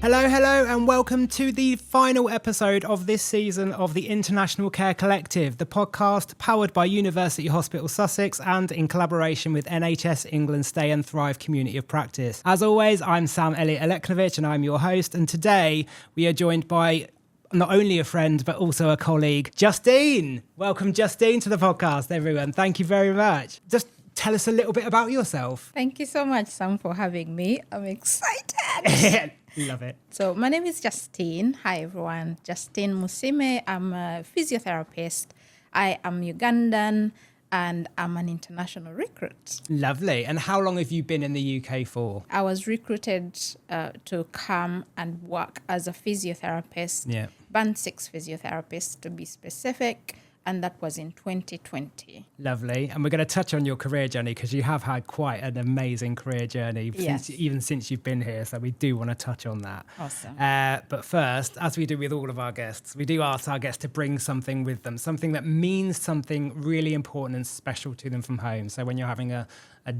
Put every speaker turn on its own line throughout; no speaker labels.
Hello, hello, and welcome to the final episode of this season of the International Care Collective, the podcast powered by University Hospital Sussex and in collaboration with NHS England Stay and Thrive Community of Practice. As always, I'm Sam Elliott Aleknovich and I'm your host, and today we are joined by not only a friend, but also a colleague, Justine. Welcome, Justine, to the podcast, everyone. Thank you very much. Just tell us a little bit about yourself.
Thank you so much, Sam, for having me. I'm excited.
Love it.
So my name is Justine. Hi, everyone. Justine Musiime. I'm a physiotherapist. I am Ugandan and I'm an international recruit.
Lovely. And how long have you been in the UK for?
I was recruited to come and work as a physiotherapist, Band 6 physiotherapist to be specific. And that was in 2020.
Lovely. And we're going to touch on your career journey because you have had quite an amazing career journey even since you've been here. So we do want to touch on that.
Awesome.
But first, as we do with all of our guests, we do ask our guests to bring something with them, something that means something really important and special to them from home. So when you're having a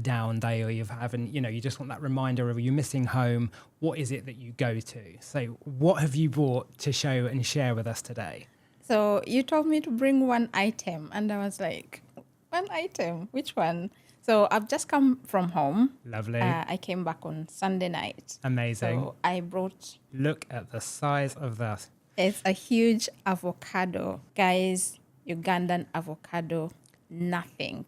down day or you're having, you just want that reminder of you missing home, what is it that you go to? So what have you brought to show and share with us today?
So you told me to bring one item and I was like, one item? Which one? So I've just come from home.
Lovely.
I came back on Sunday night.
Amazing.
So I brought...
Look at the size of that.
It's a huge avocado. Guys, Ugandan avocado, nothing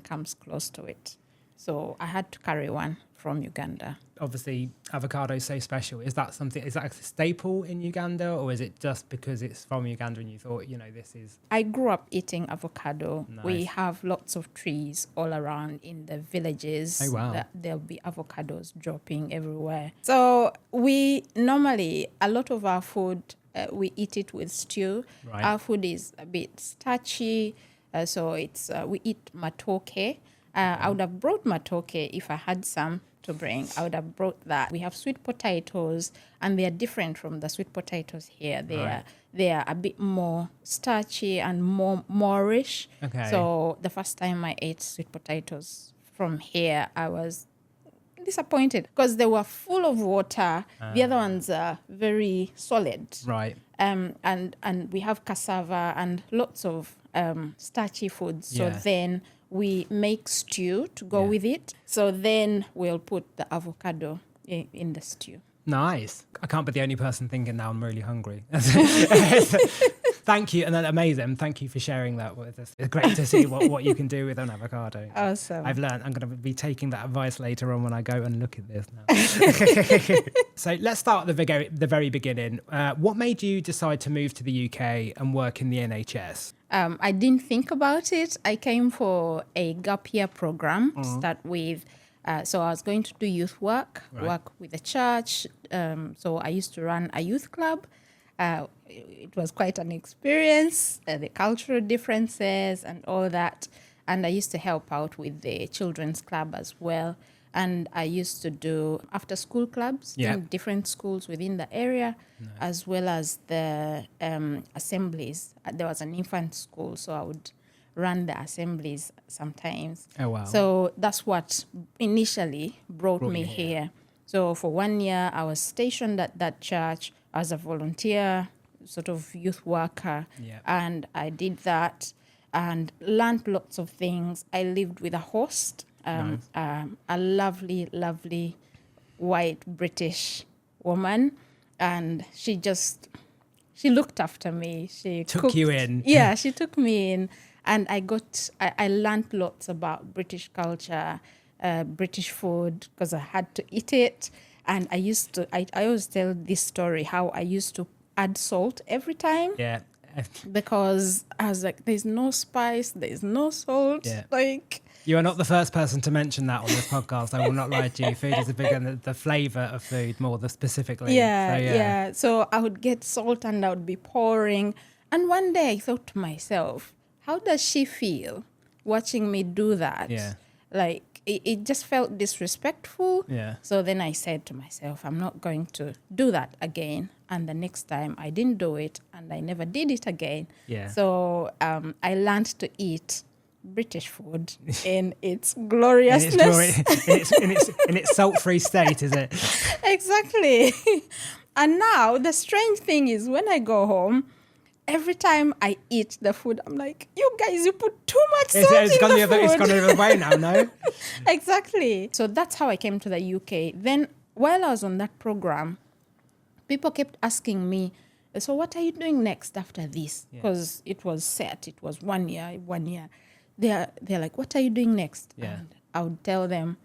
comes close to it. So I had to carry one from Uganda.
Obviously, avocado is so special. Is that a staple in Uganda, or is it just because it's from Uganda and you thought, this is...
I grew up eating avocado.
Nice.
We have lots of trees all around in the villages.
Oh, wow.
There'll be avocados dropping everywhere. So we normally, a lot of our food, we eat it with stew.
Right.
Our food is a bit starchy, so it's we eat matoke. I would have brought matoke if I had some to bring. I would have brought that. We have sweet potatoes, and they are different from the sweet potatoes here. They are a bit more starchy and more moreish.
Okay.
So the first time I ate sweet potatoes from here, I was disappointed because they were full of water. The other ones are very solid.
Right.
And we have cassava and lots of starchy foods. So then we make stew to go with it. So then we'll put the avocado in the stew.
Nice. I can't be the only person thinking now I'm really hungry. Thank you. And then amazing. Thank you for sharing that with us. It's great to see what you can do with an avocado.
Awesome.
I've learned I'm going to be taking that advice later on when I go and look at this now. So let's start at the very beginning. What made you decide to move to the UK and work in the NHS?
I didn't think about it. I came for a gap year program to start with. So I was going to do youth work with the church. So I used to run a youth club. It was quite an experience, the cultural differences and all that. And I used to help out with the children's club as well. And I used to do after-school clubs in different schools within the area, as well as the assemblies. There was an infant school, so I would run the assemblies sometimes.
Oh, wow.
So that's what initially brought me here. So for 1 year, I was stationed at that church as a volunteer, sort of youth worker.
Yeah.
And I did that and learned lots of things. I lived with a host, a lovely, lovely white British woman. And she looked after me. She
took you in.
Yeah, she took me in. And I learned lots about British culture, British food, because I had to eat it. And I always tell this story, how I used to add salt every time.
Yeah.
Because I was like, there's no spice, there's no salt.
Yeah.
Like,
you are not the first person to mention that on this podcast. I will not lie to you. Food is a big one. The flavour of food more specifically.
Yeah. So I would get salt and I would be pouring. And one day I thought to myself, how does she feel watching me do that?
Yeah.
Like, it just felt disrespectful.
Yeah.
So then I said to myself, I'm not going to do that again. And the next time I didn't do it and I never did it again.
Yeah.
So I learned to eat British food in its gloriousness.
In its salt-free state, is it?
Exactly. And now the strange thing is when I go home, every time I eat the food, I'm like, you guys, you put too much salt in the food.
It's gone the other way now, no?
Exactly. So that's how I came to the UK. Then while I was on that program, people kept asking me, so what are you doing next after this? Because it was set. It was 1 year. They're like, what are you doing next?
Yeah.
And I would tell them,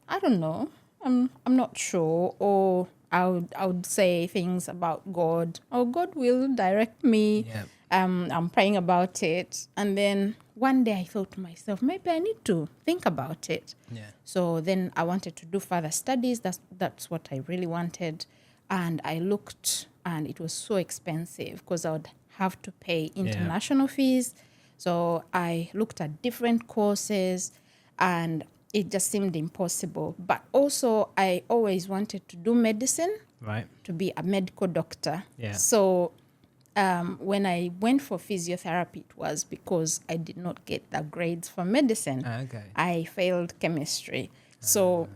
I don't know. I'm not sure. Or I would say things about God. Oh, God will direct me.
Yeah.
I'm praying about it. And then one day I thought to myself, maybe I need to think about it.
Yeah.
So then I wanted to do further studies. That's what I really wanted. And I looked, and it was so expensive because I would have to pay international fees. So I looked at different courses, and it just seemed impossible. But also, I always wanted to do medicine,
Right.
to be a medical doctor.
Yeah.
So when I went for physiotherapy, it was because I did not get the grades for medicine.
Okay.
I failed chemistry. So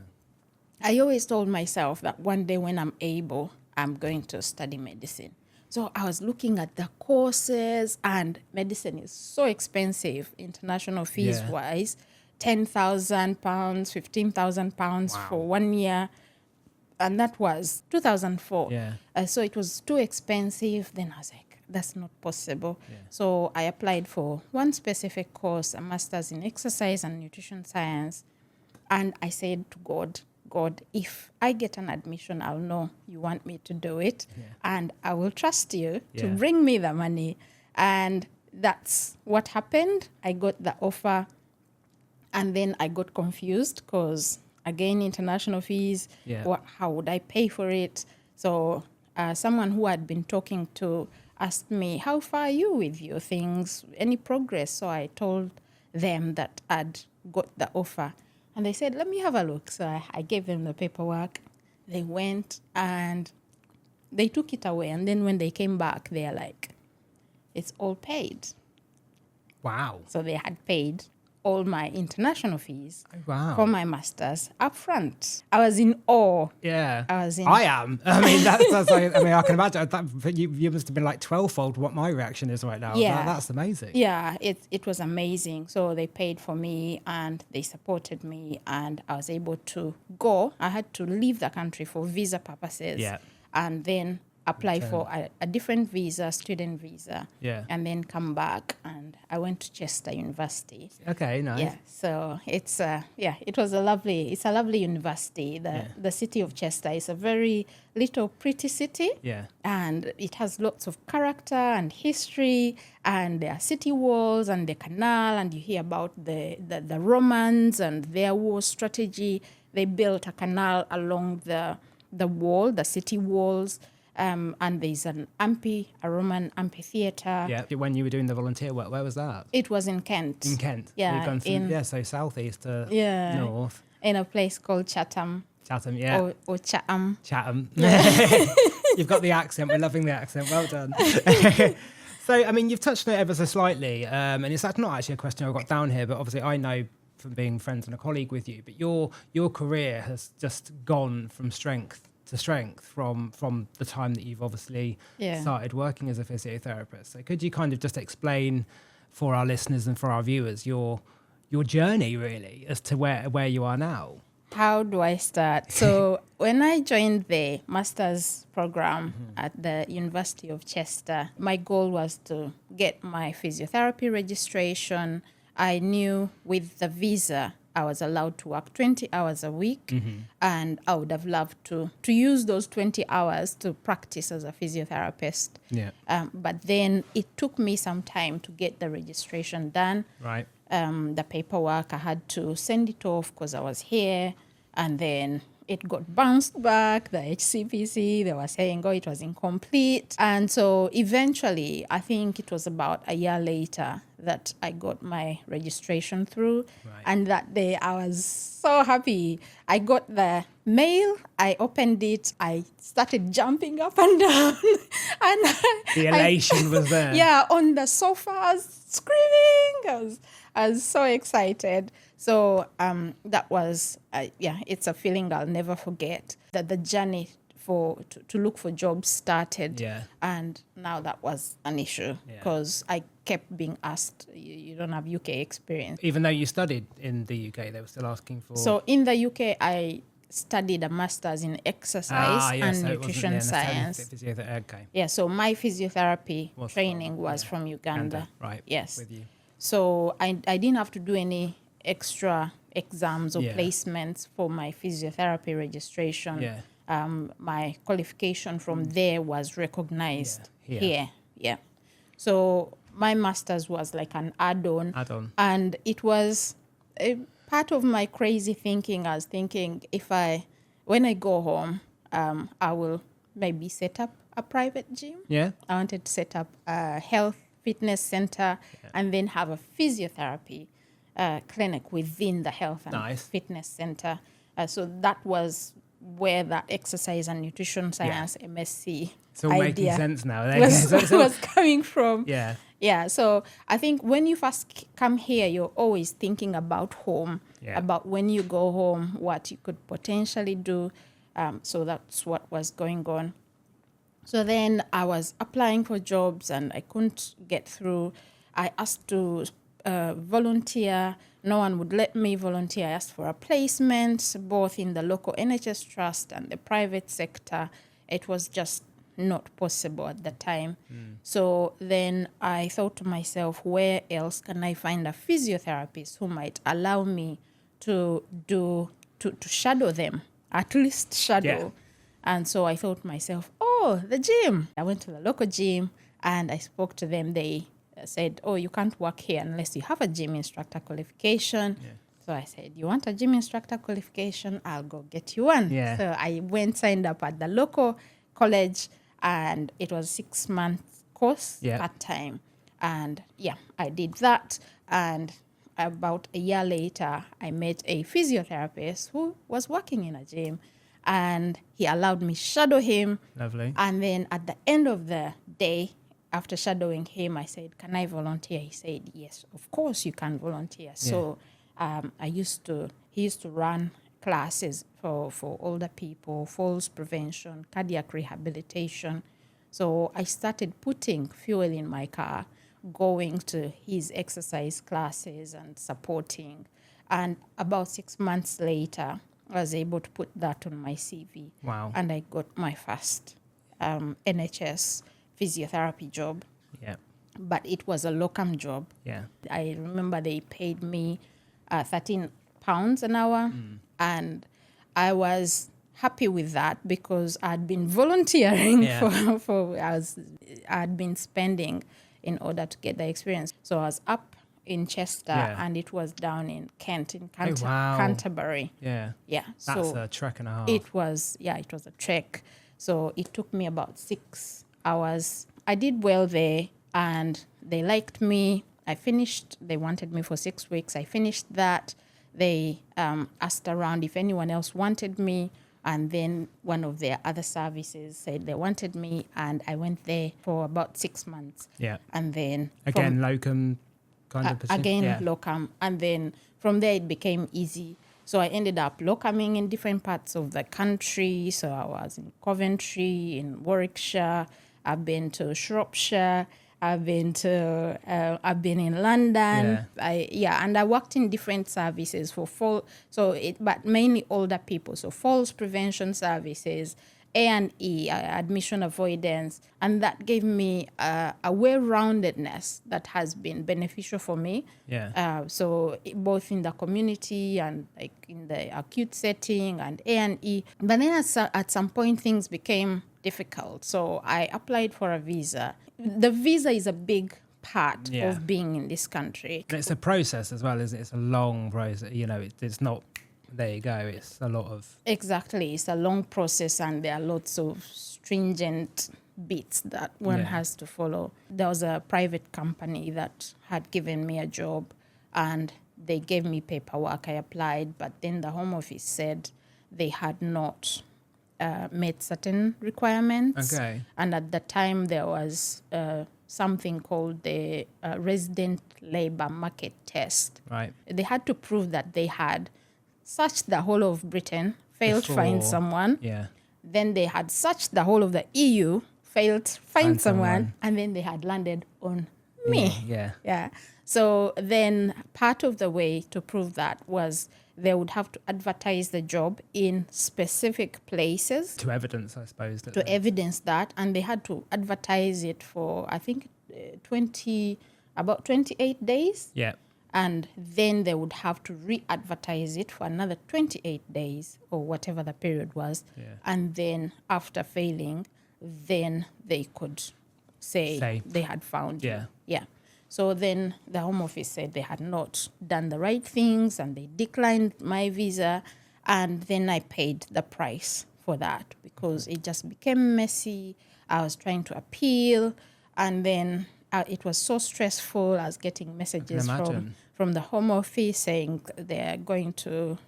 I always told myself that one day when I'm able, I'm going to study medicine. So I was looking at the courses, and medicine is so expensive, international fees wise, £10,000, £15,000 for 1 year. And that was 2004.
Yeah.
So it was too expensive. Then I was like, that's not possible.
Yeah.
So I applied for one specific course, a master's in exercise and nutrition science. And I said to God, if I get an admission, I'll know you want me to do it.
Yeah.
And I will trust you to
Yeah.
bring me the money. And that's what happened. I got the offer. And then I got confused because, again, international fees, how would I pay for it? So someone who had been talking to asked me, how far are you with your things? Any progress? So I told them that I'd got the offer. And they said, let me have a look. So I gave them the paperwork. They went and they took it away. And then when they came back, they're like, it's all paid.
Wow.
So they had paid all my international fees for my master's up front. I was in awe.
Yeah.
I
am. I mean, that's like, I can imagine that you must have been like 12-fold what my reaction is right now.
Yeah.
That's amazing.
Yeah, it was amazing. So they paid for me and they supported me, and I was able to go. I had to leave the country for visa purposes.
Yeah.
And then apply for a different visa, student visa.
Yeah.
And then come back, and I went to Chester University.
Okay, nice.
Yeah, so it's it's a lovely university. The city of Chester is a very little pretty city.
Yeah.
And it has lots of character and history, and there are city walls and the canal, and you hear about the Romans and their war strategy. They built a canal along the wall, the city walls. And there's a Roman amphitheater.
Yeah. When you were doing the volunteer work, where was that?
It was in Kent.
In Kent.
Yeah.
You've gone from, so southeast to north.
In a place called Chatham.
Chatham, yeah.
Or Chatham.
Chatham. You've got the accent. We're loving the accent. Well done. So, I mean, you've touched on it ever so slightly, and it's not actually a question I got down here, but obviously I know from being friends and a colleague with you, but your career has just gone from strength to strength from the time that you've obviously started working as a physiotherapist. So could you kind of just explain for our listeners and for our viewers your journey really as to where you are now?
How do I start? So when I joined the master's program at the University of Chester, my goal was to get my physiotherapy registration. I knew with the visa I was allowed to work 20 hours a week, and I would have loved to use those 20 hours to practice as a physiotherapist.
Yeah.
But then it took me some time to get the registration done.
Right.
The paperwork, I had to send it off because I was here, and then it got bounced back. The HCPC, they were saying, it was incomplete. And so eventually, I think it was about a year later that I got my registration through.
Right.
And that day I was so happy. I got the mail, I opened it, I started jumping up and down. And
the elation was there.
Yeah, on the sofa, I was screaming. I was so excited. So that was, it's a feeling I'll never forget. That the journey to look for jobs started.
Yeah.
And now that was an issue because I kept being asked, you don't have UK experience.
Even though you studied in the UK, they were still asking for...
So in the UK, I studied a master's in exercise and nutrition science.
Okay.
Yeah, so my physiotherapy training was from Uganda.
Right.
Yes.
With you.
So I didn't have to do any extra exams or placements for my physiotherapy registration.
Yeah.
My qualification from there was recognized here. Yeah. So my master's was like an add-on. And it was part of my crazy thinking. I was thinking when I go home, I will maybe set up a private gym.
Yeah.
I wanted to set up a health fitness center and then have a physiotherapy clinic within the health and fitness center. So that was where that exercise and nutrition science MSc
it's all
idea
making sense now.
was coming from.
Yeah.
Yeah, so I think when you first come here, you're always thinking about home, about when you go home, what you could potentially do. So that's what was going on. So then I was applying for jobs and I couldn't get through. I asked to volunteer. No one would let me volunteer. I asked for a placement, both in the local NHS trust and the private sector. It was just not possible at the time. So then I thought to myself, where else can I find a physiotherapist who might allow me to shadow them, at least shadow. Yeah. And so I thought to myself, the gym. I went to the local gym and I spoke to them. They said, you can't work here unless you have a gym instructor qualification. Yeah. So I said, you want a gym instructor qualification? I'll go get you one. Yeah. So I signed up at the local college, and it was a 6-month course part-time. And I did that. And about a year later, I met a physiotherapist who was working in a gym, and he allowed me shadow him.
Lovely.
And then at the end of the day, after shadowing him, I said, can I volunteer? He said, yes, of course you can volunteer. Yeah. So he used to run classes for older people, falls prevention, cardiac rehabilitation. So I started putting fuel in my car, going to his exercise classes and supporting. And about 6 months later, I was able to put that on my CV.
Wow.
And I got my first NHS physiotherapy job.
Yeah.
But it was a locum job.
Yeah.
I remember they paid me £13 an hour. And I was happy with that because I'd been volunteering I'd been spending in order to get the experience. So I was up in Chester and it was down in Kent, in Canterbury.
Yeah.
Yeah.
That's a trek and a half.
It was a trek. So it took me about 6 hours. I did well there and they liked me. I finished. They wanted me for 6 weeks. I finished that. They asked around if anyone else wanted me. And then one of their other services said they wanted me. And I went there for about 6 months.
Yeah.
And then...
Again, locum kind of position?
Again, locum. And then from there it became easy. So I ended up locuming in different parts of the country. So I was in Coventry, in Warwickshire. I've been to Shropshire. I've been in London. And I worked in different services but mainly older people. So falls prevention services, A&E, admission avoidance, and that gave me a well-roundedness that has been beneficial for me.
Yeah.
So both in the community and like in the acute setting and A&E. But then at some point things became difficult. So I applied for a visa. The visa is a big part of being in this country.
And it's a process as well, isn't it? It's a long process. You know, it's not, there you go. It's a lot of...
Exactly. It's a long process and there are lots of stringent bits that one has to follow. There was a private company that had given me a job and they gave me paperwork. I applied, but then the Home Office said they had not met certain requirements.
Okay.
And at the time there was something called the resident labor market test.
Right.
They had to prove that they had searched the whole of Britain, failed to find
Before-
someone.
Yeah.
Then they had searched the whole of the EU, failed to find someone,
someone.
and then they had landed on me.
Yeah.
Yeah. So then part of the way to prove that was they would have to advertise the job in specific places
To evidence, I suppose.
to evidence that. And they had to advertise it for, I think, about 28 days.
Yeah.
And then they would have to re-advertise it for another 28 days or whatever the period was.
Yeah.
And then after failing, then they could say they had found you.
Yeah.
Yeah. So then the Home Office said they had not done the right things and they declined my visa. And then I paid the price for that because it just became messy. I was trying to appeal. And then it was so stressful. I was getting messages from the Home Office saying they're going to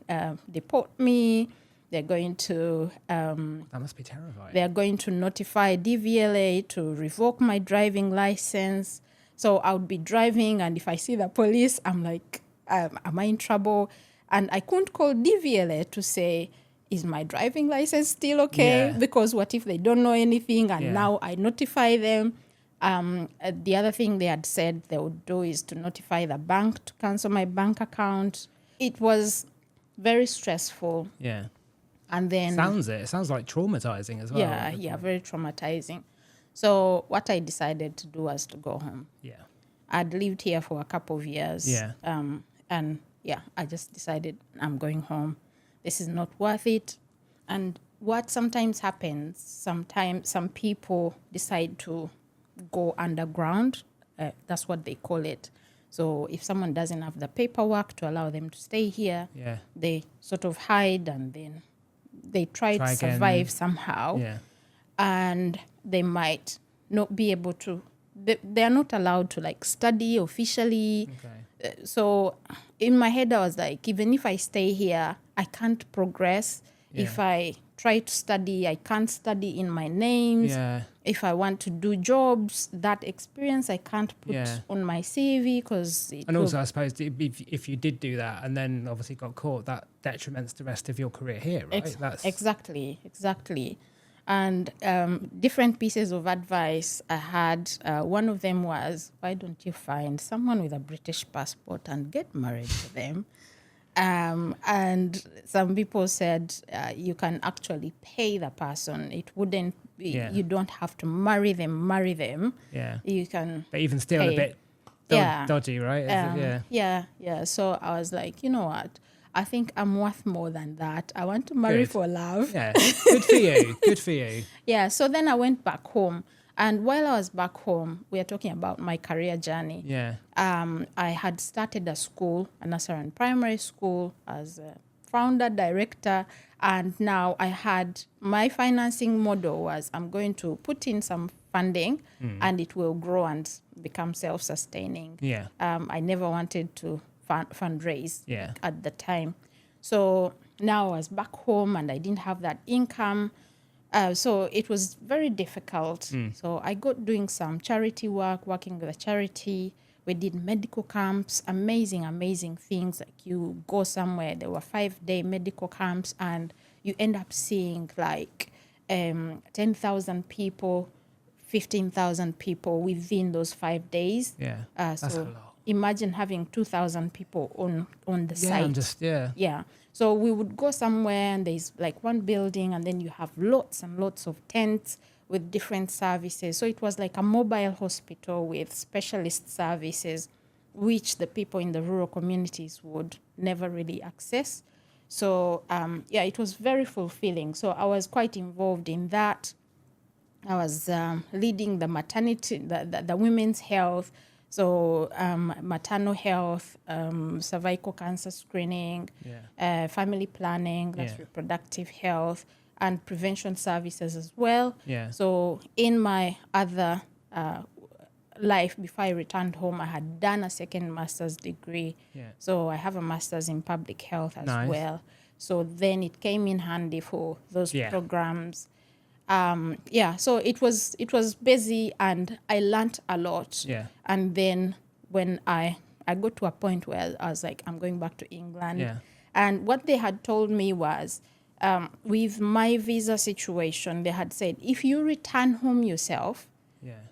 deport me. They're going to...
that must be terrifying.
They're going to notify DVLA to revoke my driving license. So I would be driving, and if I see the police, I'm like, am I in trouble? And I couldn't call DVLA to say, is my driving license still okay?
Yeah.
Because what if they don't know anything, and now I notify them? The other thing they had said they would do is to notify the bank to cancel my bank account. It was very stressful.
Yeah.
And then...
It sounds like traumatizing as well.
Yeah, very traumatizing. So what I decided to do was to go home.
Yeah.
I'd lived here for a couple of years.
Yeah.
And I just decided I'm going home. This is not worth it. And what sometimes happens, sometimes some people decide to go underground. That's what they call it. So if someone doesn't have the paperwork to allow them to stay here, they sort of hide and then they try to survive somehow.
Yeah.
And they might not be able to, they are not allowed to like study officially.
Okay.
So in my head, I was like, even if I stay here, I can't progress.
Yeah.
If I try to study, I can't study in my names.
Yeah.
If I want to do jobs, that experience I can't put on my CV because...
And also, I suppose, if you did do that and then obviously got caught, that detriments the rest of your career here, right?
Exactly. And different pieces of advice I had. One of them was, why don't you find someone with a British passport and get married to them? And some people said you can actually pay the person. It wouldn't be, you don't have to marry them.
Yeah.
You can
But even still
pay.
a bit dodgy, right?
Yeah. So I was like, you know what? I think I'm worth more than that. I want to marry for love.
Yeah. Good for you.
Yeah. So then I went back home. And while I was back home, we are talking about my career journey.
Yeah.
I had started a school, a nursery and primary school, as a founder, director, and now I had my financing model was I'm going to put in some funding and it will grow and become self-sustaining.
Yeah.
I never wanted to fundraise at the time. So now I was back home and I didn't have that income. So it was very difficult. So I got doing some charity work, working with a charity. We did medical camps, amazing things. Like you go somewhere, there were 5-day medical camps, and you end up seeing like 10,000 people, 15,000 people within those 5 days.
Yeah, that's a lot.
Imagine having 2,000 people on the site.
Yeah.
So we would go somewhere and there's like one building and then you have lots and lots of tents with different services. So it was like a mobile hospital with specialist services, which the people in the rural communities would never really access. So, it was very fulfilling. So I was quite involved in that. I was leading the maternity, the women's health. So maternal health, cervical cancer screening, family planning, that's reproductive health, and prevention services as well.
Yeah.
So in my other life, before I returned home, I had done a second master's degree.
Yeah.
So I have a master's in public health as well. So then it came in handy for those programs. So it was busy, and I learnt a lot.
Yeah.
And then when I got to a point where I was like, I'm going back to England.
Yeah.
And what they had told me was, with my visa situation, they had said, if you return home yourself,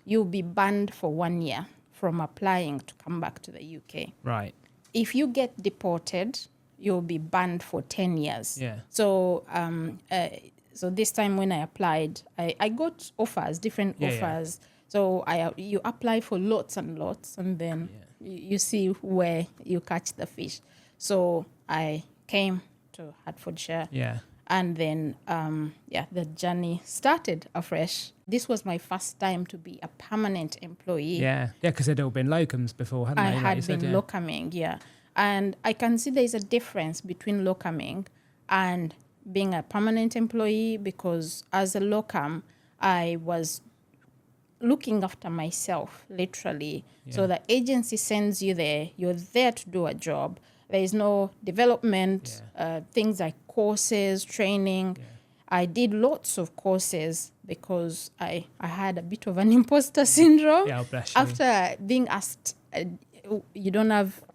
you'll be banned for 1 year from applying to come back to the UK.
Right.
If you get deported, you'll be banned for 10 years.
Yeah.
So so this time when I applied, I got offers, different offers. So you apply for lots and lots, and then you see where you catch the fish. So I came to Hertfordshire.
Yeah.
And then, the journey started afresh. This was my first time to be a permanent employee.
Yeah, because they'd all been locums before, hadn't they?
I had been locuming, And I can see there's a difference between locuming and being a permanent employee, because as a locum, I was looking after myself, literally.
Yeah.
So the agency sends you there. You're there to do a job. There is no development, things like courses, training.
Yeah.
I did lots of courses because I had a bit of an imposter syndrome.
Yeah, bless you.
After being asked,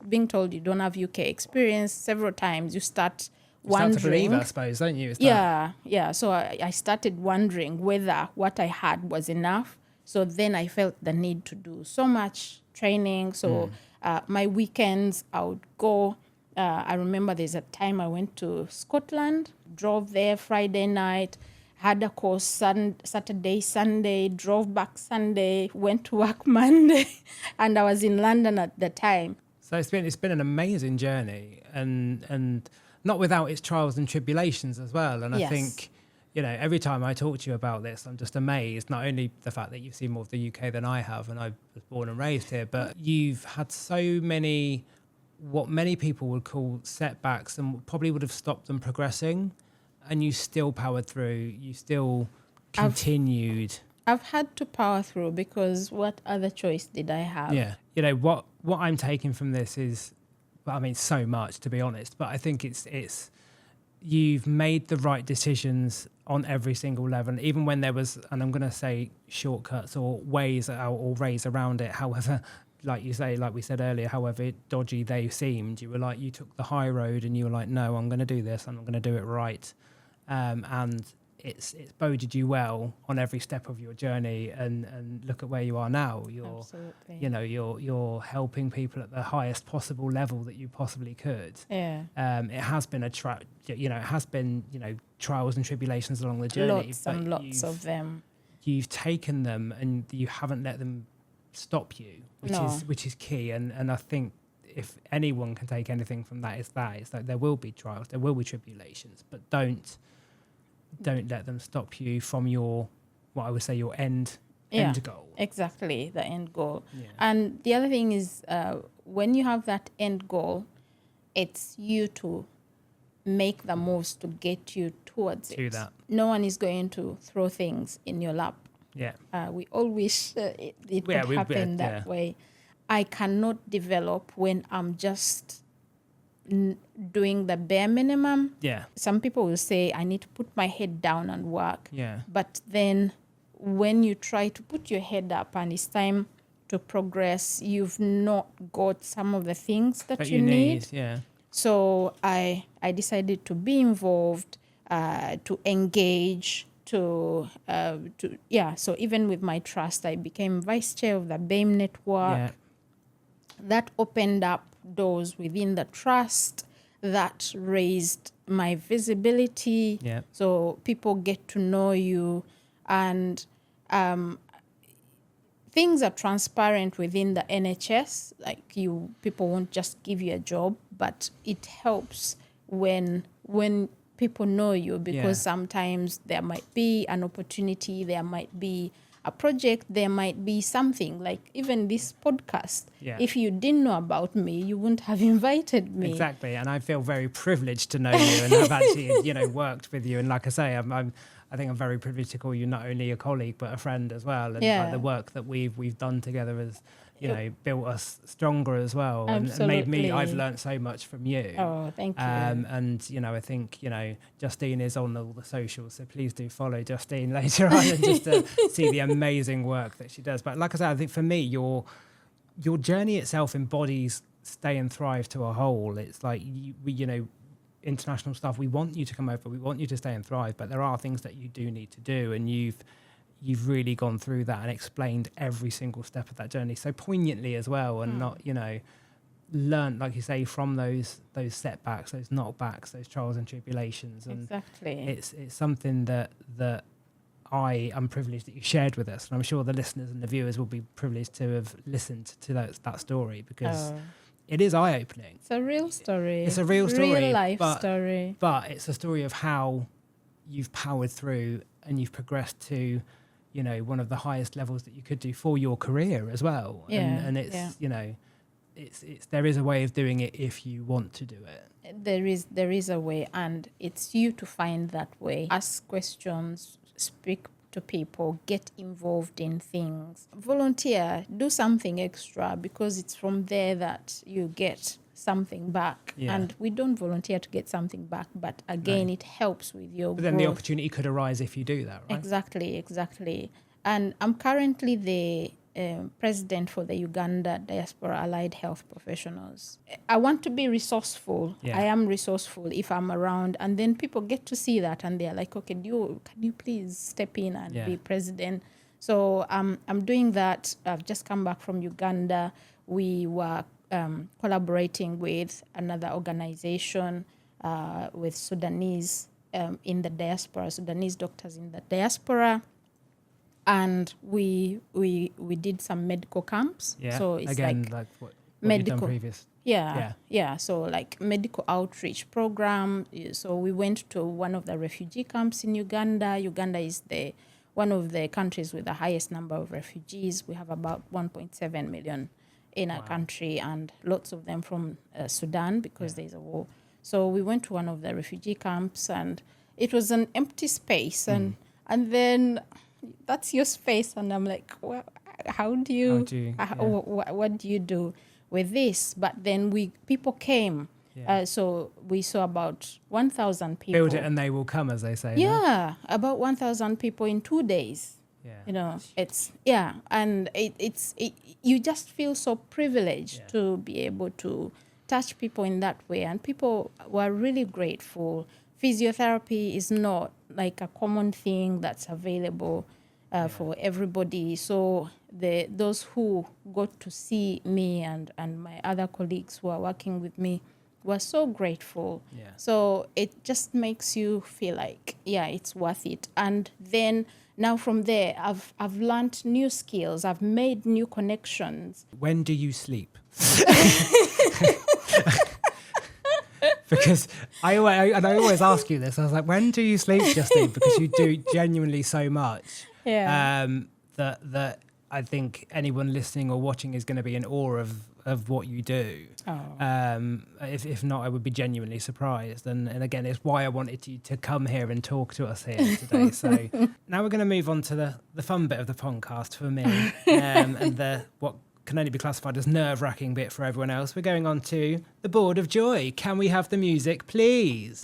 being told you don't have UK experience several times, you start wondering.
You start to believe, I suppose, don't you?
Yeah. So I started wondering whether what I had was enough. So then I felt the need to do so much training. So my weekends, I would go. I remember there's a time I went to Scotland, drove there Friday night, had a course Saturday, Sunday, drove back Sunday, went to work Monday, and I was in London at the time.
So it's been an amazing journey, and not without its trials and tribulations as well. And I think, every time I talk to you about this, I'm just amazed, not only the fact that you've seen more of the UK than I have, and I was born and raised here, but you've had so many, what many people would call setbacks, and probably would have stopped them progressing, and you still powered through, you still continued.
I've had to power through, because what other choice did I have?
Yeah. What I'm taking from this is, so much, to be honest, but I think it's you've made the right decisions on every single level, even when there was, and I'm going to say shortcuts or ways around it, however, like you say, like we said earlier, however dodgy they seemed, you were like, you took the high road and you were like, no, I'm going to do this, I'm going to do it right. And it's boded you well on every step of your journey, and look at where you are now.
Absolutely.
You're helping people at the highest possible level that you possibly could.
Yeah.
It has been trials and tribulations along the journey.
Lots of them.
You've taken them and you haven't let them stop you, which is key. And I think if anyone can take anything from that, it's that there will be trials, there will be tribulations, but don't let them stop you from your end goal.
Exactly, the end goal.
Yeah.
And the other thing is, when you have that end goal, it's you to make the moves to get you towards it.
That.
No one is going to throw things in your lap.
Yeah.
We all wish it could happen that way. I cannot develop when I'm just doing the bare minimum.
Yeah.
Some people will say, I need to put my head down and work.
Yeah.
But then when you try to put your head up and it's time to progress, you've not got some of the things that you need.
Yeah.
So I decided to be involved, to engage, So even with my trust, I became vice chair of the BAME network.
Yeah.
That opened up doors within the trust, that raised my visibility.
Yeah.
So people get to know you, and things are transparent within the NHS. Like people won't just give you a job, but it helps when people know you, because sometimes there might be an opportunity, there might be a project, there might be something like even this podcast.
Yeah.
If you didn't know about me, you wouldn't have invited me.
Exactly, and I feel very privileged to know you and have actually, worked with you. And like I say, I think I'm very privileged to call you not only a colleague but a friend as well. And like the work that we've done together built us stronger as well, and made me. I've learned so much from you.
Oh, thank you.
And I think Justine is on all the socials, so please do follow Justine later on and just to see the amazing work that she does. But like I said, I think for me, your journey itself embodies stay and thrive to a whole. It's like international stuff. We want you to come over. We want you to stay and thrive, but there are things that you do need to do, and you've really gone through that and explained every single step of that journey so poignantly as well, and not learned, like you say, from those setbacks, those knockbacks, those trials and tribulations. And
exactly,
it's something that I am privileged that you shared with us, and I'm sure the listeners and the viewers will be privileged to have listened to that story, because it is eye-opening.
It's a real story.
It's a real story,
real life story.
But it's a story of how you've powered through and you've progressed to one of the highest levels that you could do for your career as well. And it's it's there is a way of doing it if you want to do it.
There is a way, and it's you to find that way. Ask questions, speak to people, get involved in things, volunteer, do something extra, because it's from there that you get something back. And we don't volunteer to get something back, but again, it helps with your growth.
Then the opportunity could arise if you do that, right?
Exactly. And I'm currently the president for the Uganda Diaspora Allied Health Professionals. I want to be resourceful. I am resourceful if I'm around, and then people get to see that, and they're like, okay, can you please step in and be president? So I'm doing that. I've just come back from Uganda. We were collaborating with another organization, with Sudanese in the diaspora, Sudanese doctors in the diaspora. And we did some medical camps. So it's
again, like what medical, you've done previous.
So like medical outreach program. So we went to one of the refugee camps in Uganda. Uganda is one of the countries with the highest number of refugees. We have about 1.7 million in our country, and lots of them from Sudan, because there's a war. So we went to one of the refugee camps, and it was an empty space, and then that's your space, and I'm like, well, what do you do with this? But then people came. So we saw about 1,000 people.
Build it and they will come, as they say.
About 1,000 people in 2 days. And it's you just feel so privileged to be able to touch people in that way, and people were really grateful. Physiotherapy is not like a common thing that's available for everybody. So those who got to see me and my other colleagues who are working with me were so grateful. So it just makes you feel like, it's worth it. And then now from there, I've learned new skills. I've made new connections.
When do you sleep? Because I always ask you this. I was like, when do you sleep, Justine? Because you do genuinely so much. That I think anyone listening or watching is going to be in awe of what you do. If not, I would be genuinely surprised. And again, it's why I wanted you to come here and talk to us here today. So now we're going to move on to the fun bit of the podcast for me, and what can only be classified as nerve-wracking bit for everyone else. We're going on to the board of joy. Can we have the music, please?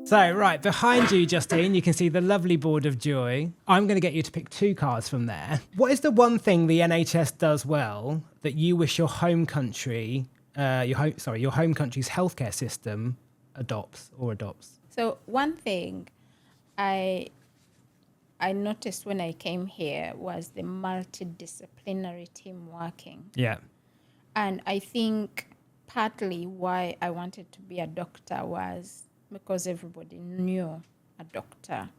So, right, behind you, Justine, you can see the lovely board of joy. I'm going to get you to pick 2 cards from there. What is the one thing the NHS does well that you wish your home country, your home country's healthcare system adopts?
So one thing I noticed when I came here was the multidisciplinary team working. And I think partly why I wanted to be a doctor was because everybody knew a doctor.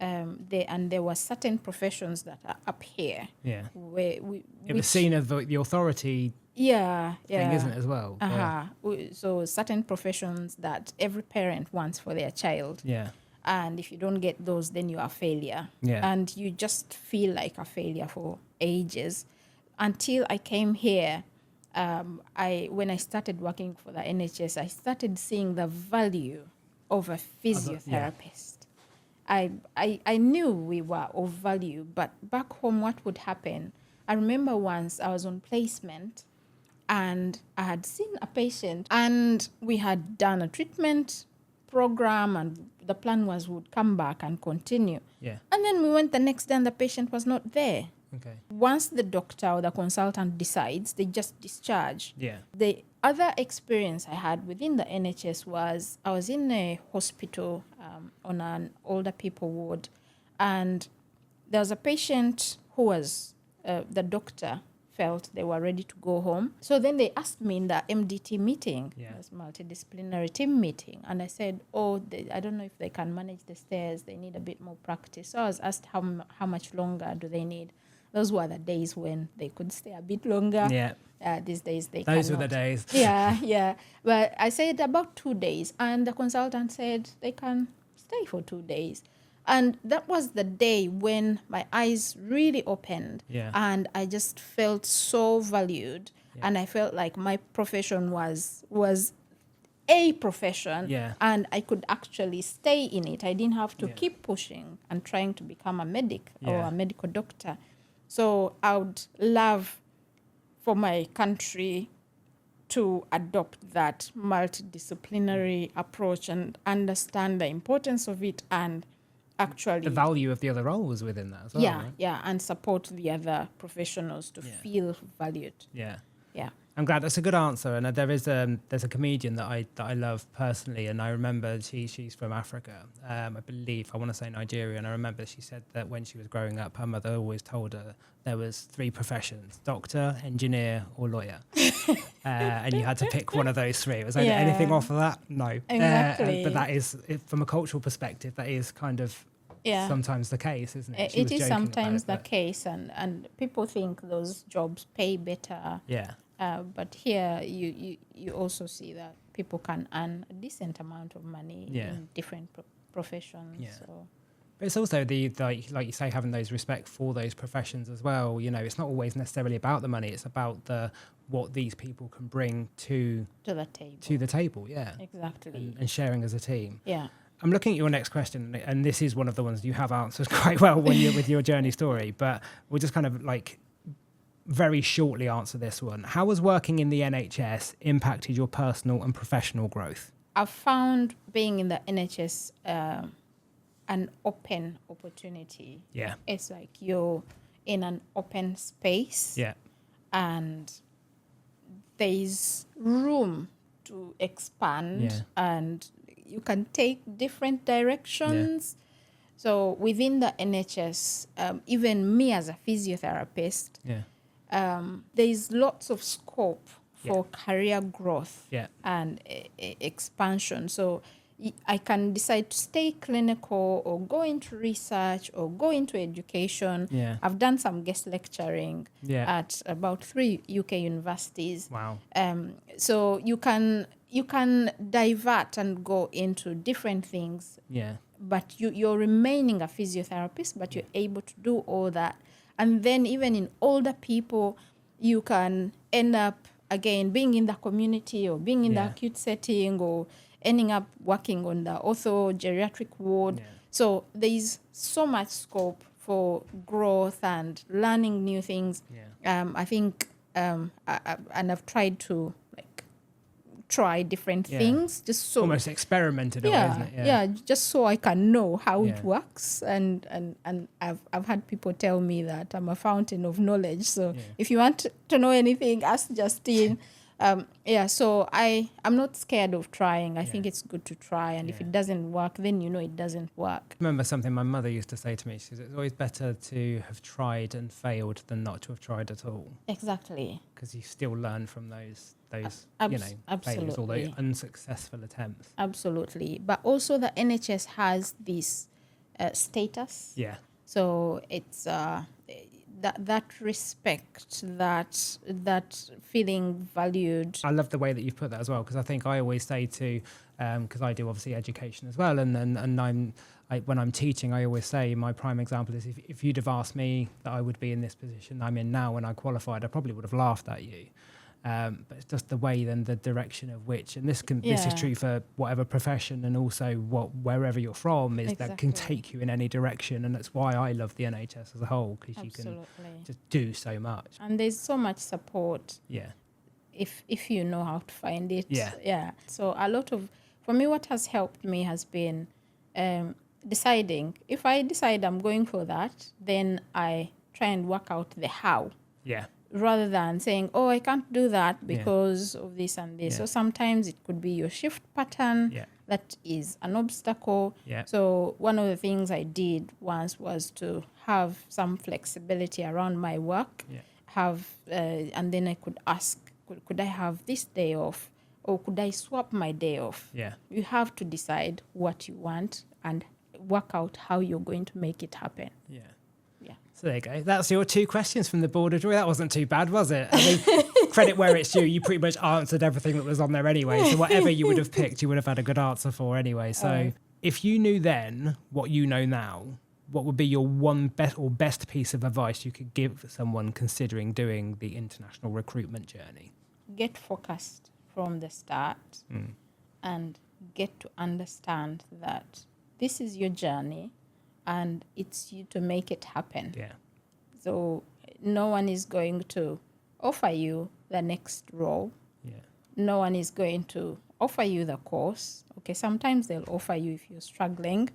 There were certain professions that are up here. Where
it was seen as the authority thing, isn't it, as well?
So certain professions that every parent wants for their child. And if you don't get those, then you are a failure. And you just feel like a failure for ages. Until I came here, when I started working for the NHS, I started seeing the value of a physiotherapist. I knew we were of value, but back home, what would happen? I remember once I was on placement and I had seen a patient and we had done a treatment program and the plan was would come back and continue.
Yeah.
And then we went the next day and the patient was not there.
Okay.
Once the doctor or the consultant decides, they just discharge.
Yeah.
The other experience I had within the NHS was I was in a hospital on an older people ward, and there was a patient who was, the doctor felt they were ready to go home. So then they asked me in the MDT meeting, this multidisciplinary team meeting, and I said, I don't know if they can manage the stairs. They need a bit more practice. So I was asked how much longer do they need. Those were the days when they could stay a bit longer.
Yeah.
These days they
Those
cannot.
were the days.
Yeah. But I said about 2 days, and the consultant said they can stay for 2 days. And that was the day when my eyes really opened.
Yeah.
And I just felt so valued. Yeah. And I felt like my profession was a profession.
Yeah.
And I could actually stay in it. I didn't have to keep pushing and trying to become a medic or a medical doctor. So I would love for my country to adopt that multidisciplinary approach and understand the importance of it and actually
the value of the other roles within that as well.
Right? And support the other professionals to feel valued.
Yeah.
I'm
glad. That's a good answer. And there's a comedian that I love personally, and I remember she's from Africa, I believe. I want to say Nigeria, and I remember she said that when she was growing up, her mother always told her there was 3 professions: doctor, engineer, or lawyer, and you had to pick one of those 3. It was anything off of that? No,
exactly.
But that is, from a cultural perspective, that is kind of sometimes the case, isn't it?
It is sometimes the case, and people think those jobs pay better.
Yeah.
But here you also see that people can earn a decent amount of money in different professions.
Yeah.
So.
But it's also like you say, having those respect for those professions as well. You know, it's not always necessarily about the money. It's about what these people can bring to the table. To the table, yeah.
Exactly.
And sharing as a team.
Yeah.
I'm looking at your next question, and this is one of the ones you have answered quite well when you're with your journey story. But we'll just kind of very shortly answer this one. How has working in the NHS impacted your personal and professional growth?
I've found being in the NHS an open opportunity.
Yeah.
It's like you're in an open space.
Yeah.
And there's room to expand and you can take different directions. Yeah. So within the NHS, even me as a physiotherapist, there is lots of scope for career growth and expansion. So I can decide to stay clinical or go into research or go into education. Yeah. I've done some guest lecturing at about 3 UK universities.
Wow.
So you can divert and go into different things.
Yeah.
But you're remaining a physiotherapist, but you're able to do all that. And then even in older people, you can end up, again, being in the community or being in the acute setting or ending up working on the ortho geriatric ward. Yeah. So there is so much scope for growth and learning new things. Yeah. I think, and I've tried to try different things, just so
almost experimented on, isn't it?
Yeah, just so I can know how it works. And I've had people tell me that I'm a fountain of knowledge. So if you want to know anything, ask Justine. So I'm not scared of trying. I think it's good to try, and if it doesn't work, then it doesn't work.
I remember something my mother used to say to me. She says, it's always better to have tried and failed than not to have tried at all.
Exactly.
Because you still learn from those failures, all those unsuccessful attempts.
Absolutely. But also the NHS has this status. Yeah. So it's that respect, that feeling valued.
I love the way that you've put that as well, because I think I always say to, because I do obviously education as well, and when I'm teaching, I always say my prime example is if you'd have asked me that I would be in this position I'm in now when I qualified, I probably would have laughed at you. But it's just the way, then the direction of which, and this is true for whatever profession, and also wherever you're from, is that can take you in any direction. And that's why I love the NHS as a whole, because you can just do so much.
And there's so much support.
Yeah.
If you know how to find it.
Yeah.
So for me, what has helped me has been deciding. If I decide I'm going for that, then I try and work out the how.
Yeah.
Rather than saying, oh, I can't do that because of this and this.
Yeah.
So sometimes it could be your shift pattern that is an obstacle.
Yeah.
So one of the things I did once was to have some flexibility around my work.
Yeah.
And then I could ask, could I have this day off, or could I swap my day off?
Yeah.
You have to decide what you want and work out how you're going to make it happen.
Yeah.
Yeah.
So there you go. That's your 2 questions from the board of joy. That wasn't too bad, was it? I mean, credit where it's due. You pretty much answered everything that was on there anyway. So whatever you would have picked, you would have had a good answer for anyway. So if you knew then what you know now, what would be your one best piece of advice you could give someone considering doing the international recruitment journey?
Get focused from the start and get to understand that this is your journey and it's you to make it happen.
Yeah.
So no one is going to offer you the next role.
Yeah.
No one is going to offer you the course. Okay, sometimes they'll offer you if you're struggling,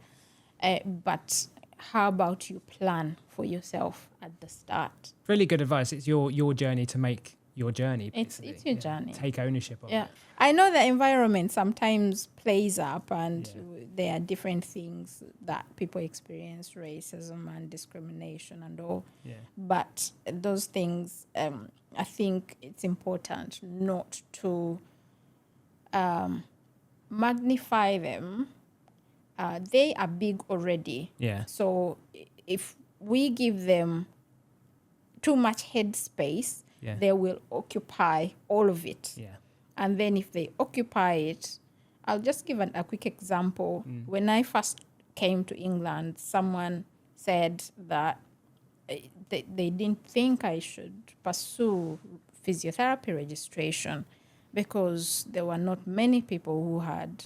but how about you plan for yourself at the start?
Really good advice. It's your journey to make your journey.
It's your journey.
Take ownership of it.
I know the environment sometimes plays up, and there are different things that people experience, racism and discrimination and all.
Yeah.
But those things, I think it's important not to magnify them. They are big already.
Yeah.
So if we give them too much headspace, they will occupy all of it.
Yeah.
And then if they occupy it, I'll just give a quick example. When I first came to England, someone said that they didn't think I should pursue physiotherapy registration because there were not many people who had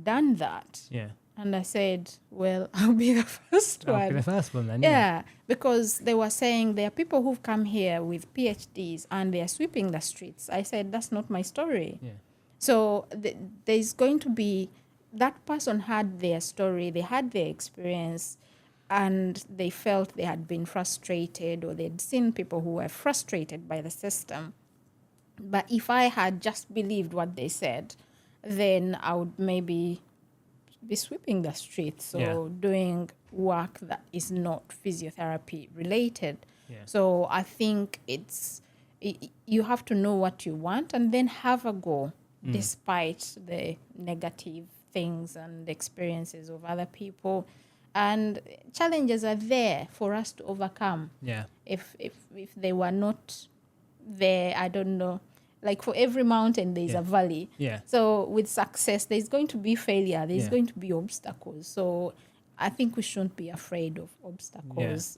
done that.
Yeah.
And I said, well, I'll be the first one.
I'll be the first one then.
Yeah, because they were saying there are people who've come here with PhDs and they are sweeping the streets. I said, that's not my story.
Yeah.
So there's going to be, that person had their story, they had their experience, and they felt they had been frustrated, or they'd seen people who were frustrated by the system. But if I had just believed what they said, then I would maybe be sweeping the streets or doing work that is not physiotherapy related.
Yeah.
So I think you have to know what you want and then have a go despite the negative things and experiences of other people. And challenges are there for us to overcome.
Yeah.
If they were not there, I don't know. Like for every mountain, there's a valley.
Yeah.
So with success, there's going to be failure. There's going to be obstacles. So I think we shouldn't be afraid of obstacles.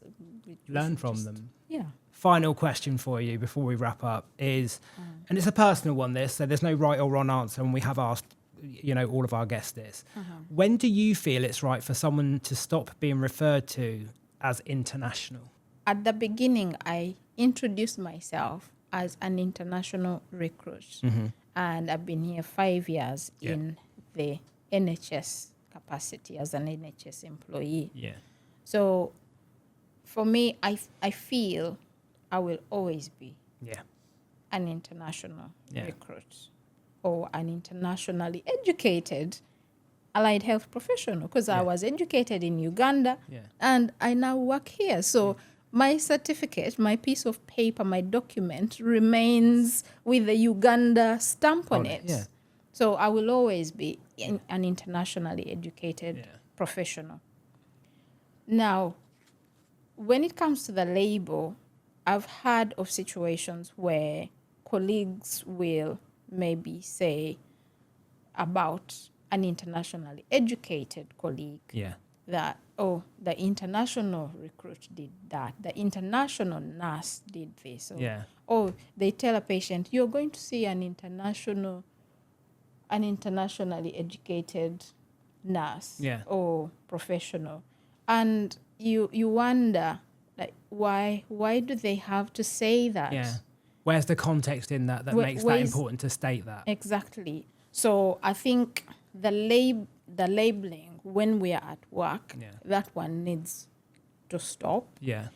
Learn from them.
Yeah.
Final question for you before we wrap up is, and it's a personal one, this, so there's no right or wrong answer, and we have asked, all of our guests this. When do you feel it's right for someone to stop being referred to as international?
At the beginning, I introduced myself as an international recruit. And I've been here 5 years in the NHS capacity as an NHS employee.
Yeah.
So for me, I feel I will always be an international recruit or an internationally educated allied health professional, because I was educated in Uganda and I now work here. So my certificate, my piece of paper, my document remains with the Uganda stamp on it. Yeah. So I will always be an internationally educated professional. Now, when it comes to the label, I've heard of situations where colleagues will maybe say about an internationally educated colleague that, oh, the international recruit did that, the international nurse did this. Or,
Yeah.
oh, they tell a patient, you're going to see an internationally educated nurse or professional. And you wonder, like, why do they have to say that?
Yeah. Where's the context in that makes that important to state that?
Exactly. So I think the labeling when we are at work, that one needs to stop.
Yeah.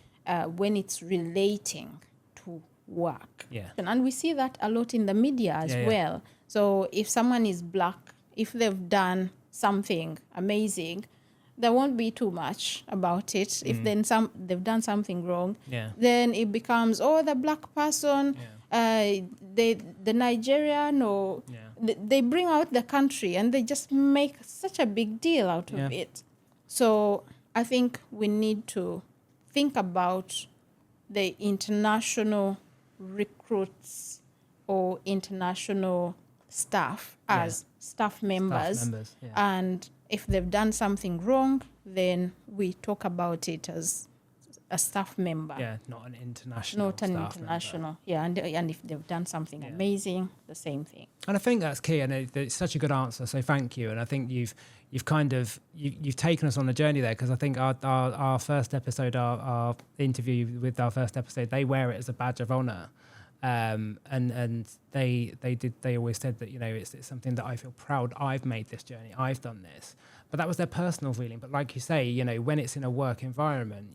When it's relating to work.
Yeah.
And we see that a lot in the media as well. So if someone is black, if they've done something amazing, there won't be too much about it. If then they've done something wrong, then it becomes, oh, the black person, the Nigerian, or they bring out the country and they just make such a big deal out of it. So I think we need to think about the international recruits or international staff as staff members. And if they've done something wrong, then we talk about it as a staff member.
Yeah, not an international.
Not an international. Member. Yeah, and if they've done something amazing, the same thing.
And I think that's key, and it's such a good answer. So thank you. And I think you've taken us on a journey there, because I think our first episode, our interview with our first episode, they wear it as a badge of honor. And they always said that, it's something that I feel proud. I've made this journey. I've done this. But that was their personal feeling. But like you say, when it's in a work environment,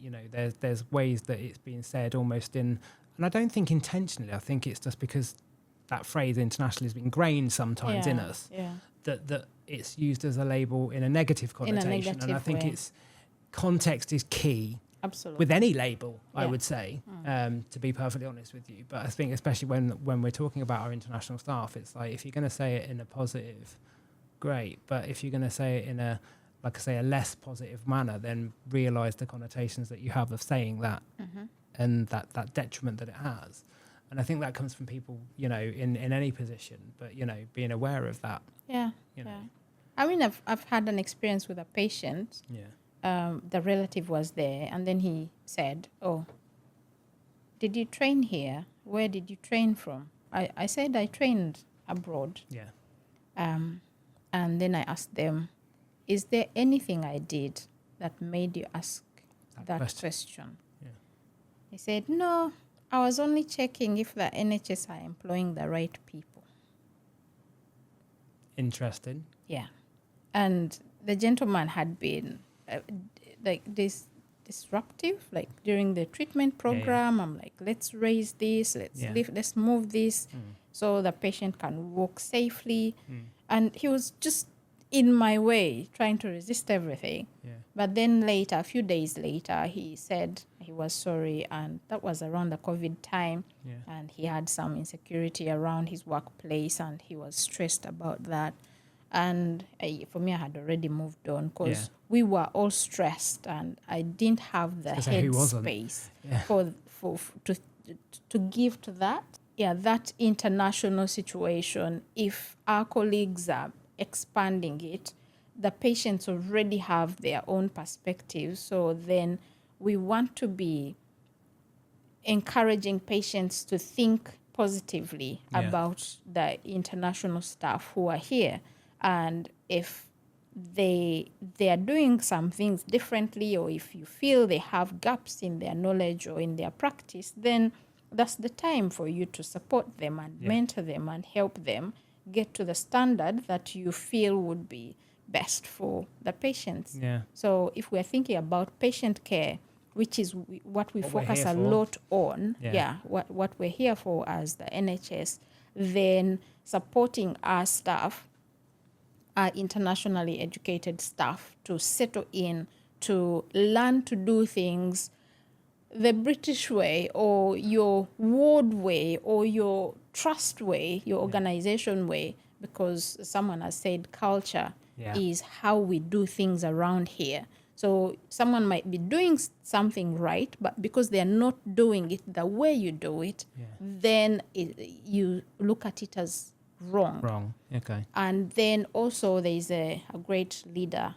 there's ways that it's being said almost in, and I don't think intentionally. I think it's just because that phrase internationally has been ingrained sometimes in us. That it's used as a label in a negative connotation. And I think it's context is key.
Absolutely.
With any label, I would say, to be perfectly honest with you. But I think especially when we're talking about our international staff, it's like, if you're going to say it in a positive, great. But if you're going to say it in a, like I say, a less positive manner, then realise the connotations that you have of saying that and that detriment that it has. And I think that comes from people, in any position, but, being aware of that.
Yeah. I mean, I've had an experience with a patient. The relative was there, and then he said, oh, did you train here? Where did you train from? I said I trained abroad. And then I asked them, is there anything I did that made you ask that question? He said, no, I was only checking if the NHS are employing the right people.
Interesting.
Yeah. And the gentleman had been disruptive, like during the treatment program. I'm like, let's raise this, let's move this so the patient can walk safely. And he was just in my way, trying to resist everything. But then later, a few days later, he said he was sorry, and that was around the COVID time. And he had some insecurity around his workplace, and he was stressed about that. And for me, I had already moved on, because we were all stressed, and I didn't have the headspace to give to that. That international situation. If our colleagues are expanding it, the patients already have their own perspectives. So then we want to be encouraging patients to think positively about the international staff who are here. And if they are doing some things differently, or if you feel they have gaps in their knowledge or in their practice, then that's the time for you to support them and mentor them and help them get to the standard that you feel would be best for the patients. So if we're thinking about patient care, which is what we focus a lot on, what we're here for as the NHS, then supporting our staff, our internationally educated staff, to settle in, to learn to do things the British way, or your ward way, or your trust way, your organization way, because someone has said culture is how we do things around here. So someone might be doing something right, but because they're not doing it the way you do it, then you look at it as wrong.
Wrong. Okay.
And then also there's a great leader,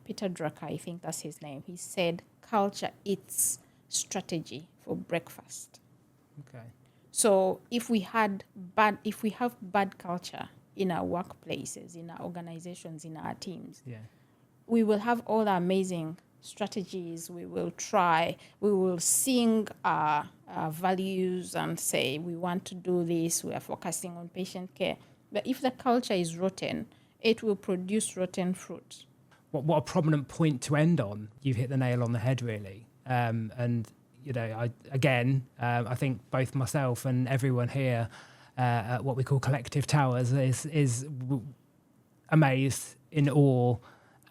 Peter Drucker, I think that's his name. He said, culture eats strategy for breakfast.
Okay.
So if we have bad culture in our workplaces, in our organizations, in our teams, we will have all the amazing strategies. We will sing our values and say, we want to do this, we are focusing on patient care. But if the culture is rotten, it will produce rotten fruit.
What a prominent point to end on. You've hit the nail on the head, really. And, you know, I think both myself and everyone here at what we call Collective Towers is amazed, in awe,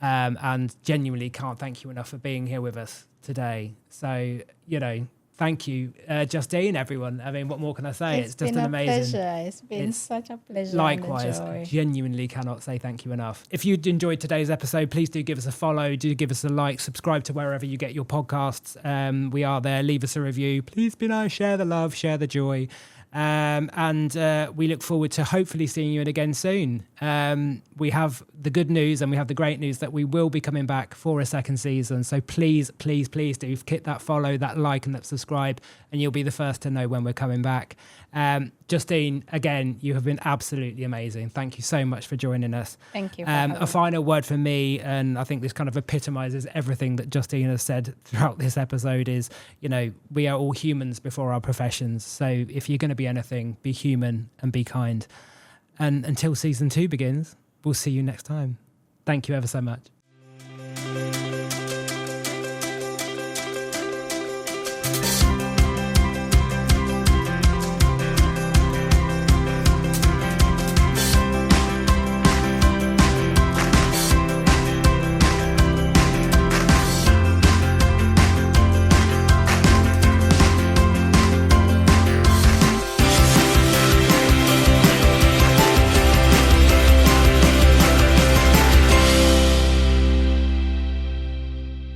and genuinely can't thank you enough for being here with us today. So, you know, thank you, Justine, everyone. I mean, what more can I say? It's just an amazing...
It's been such a pleasure.
Likewise,
and a joy.
Genuinely cannot say thank you enough. If you enjoyed today's episode, please do give us a follow, do give us a like, subscribe to wherever you get your podcasts. We are there. Leave us a review. Please be nice, share the love, share the joy. And we look forward to hopefully seeing you again soon. We have the good news and we have the great news that we will be coming back for a second season. So please, please, please do hit that follow, that like and that subscribe, and you'll be the first to know when we're coming back. Justine, again, you have been absolutely amazing. Thank you so much for joining us.
Thank you.
A final word from me, and I think this kind of epitomizes everything that Justine has said throughout this episode is, you know, we are all humans before our professions. So if you're going to be anything, be human and be kind. And until season 2 begins, we'll see you next time. Thank you ever so much.